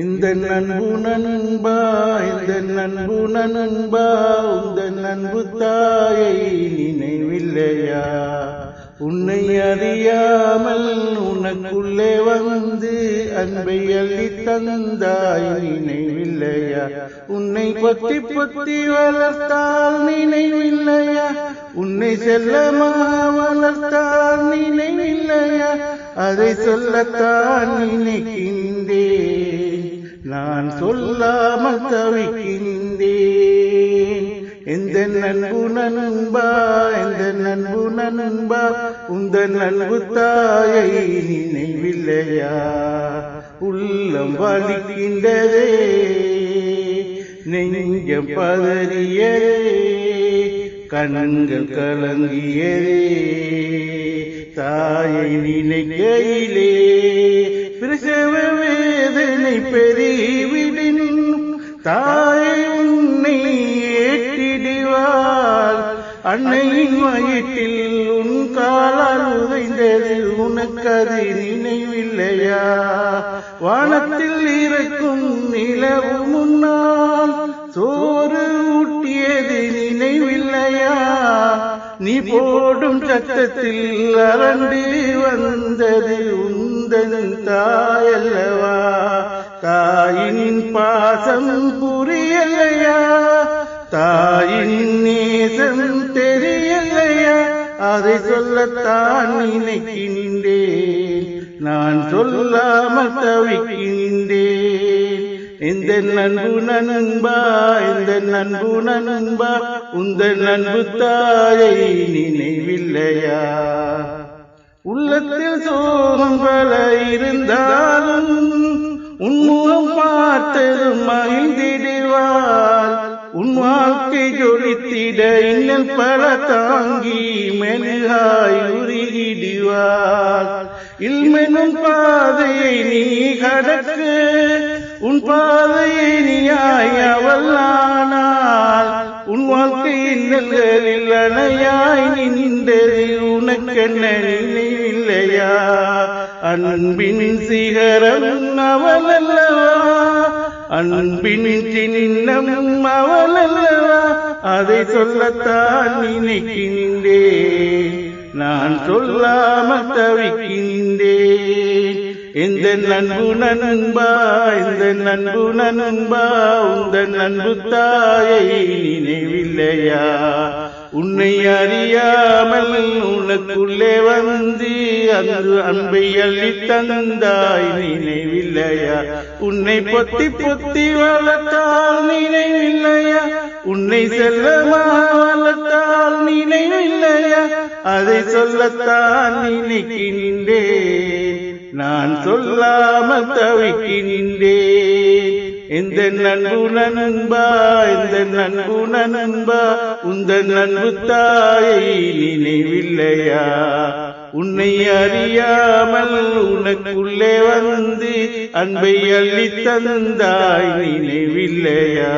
இந்த நண்பு நண்பா உந்தன் நண்பு தாயை நினைவில்லையா? உன்னை அறியாமல் உனக்குள்ளே வந்து அன்பை அள்ளி தந்தாய் நினைவில்லையா? உன்னை பொத்தி பொத்தி வளர்த்தால் நினைவில்லையா? உன்னை செல்லமாக வளர்த்தால் நினைவில்லையா? அதை சொல்லத்தான் நினைக்கின்றேன், நான் சொல்லாமல் தவிக்கின்றேன். எந்த நண்பு நண்பா உந்தன் நண்பு தாயை நினைவில்லையா? உள்ளம் வலிக்கின்றதே, நெஞ்சம் பதறியதே, கண்கள் கலங்கியதே, தாயை நினைக்கையிலே பிரசவ வேதனை பெருகிவிடின் தாயை உன்னை ஏற்றிடுவாள். அன்னையின் வயிற்றில் உன் காலால் உதைந்தது உனக்கது நினைவில்லையா? வானத்தில் இருக்கும் நிலவு முன்னால் சோறு ஊட்டியது நினைவில்லையா? நீ போடும் சத்தத்தில் அரண்டு வந்தது உந்தன் தாயல்லவா? தாயின் பாசம் புரியலையா? தாயின் நேசம் தெரியலையா? அதை சொல்லத்தான் நினைக்கின்றேன், நான் சொல்லாமல் தவிக்கின்றேன். இந்த நண்பு நண்பா உந்தன் நண்பு தாயை நினைவில்லையா? உள்ளத்தில் சோகம் பல இருந்தாலும் உன்முகம் பார்த்ததும் மகிழ்ந்திடுவாள். உன் வாழ்க்கை ஜொலித்திட இன்னல் பல தாங்கி மெழுகாய் உருகிடுவாள். இல்மெனும் பாதையை நீ கடக்க உன் பாதையை நீயாய் அவள் ஆனாள். உன் வாழ்க்கை இன்னல்களில் அணையாய் நின்றது உனக்கென்ன நினைவில்லையா? அன்பின் சிகரம் அவள் அல்லவா? அன்பின் சின்னம் அவள் அல்லவா? அதை சொல்லத்தான் நினைக்கின்றேன், நான் சொல்லாமல் தவிக்கின்றேன். இந்த நண்பு நண்பா உந்தன் நண்பு தாயை நினைவில்லையா? உன்னை அறியாமல் உனக்குள்ளே வந்து அங்கு அன்பை அள்ளி தந்தாய் நினைவில்லையா? உன்னை பொத்தி பொத்தி வளர்த்தால் நினைவில்லையா? உன்னை செல்லமாக வளர்த்தால் நினைவில்லையா? அதை சொல்லத்தான் நினைக்கின்றேன், நான் சொல்லாமல் தவிக்கின்றேன். இந்த நண்பு நண்பா உந்தன் நண்பு தாயை நினைவில்லையா? உன்னை அறியாமல் உனக்குள்ளே வந்து அன்பை அள்ளி தந்தாய் நினைவில்லையா?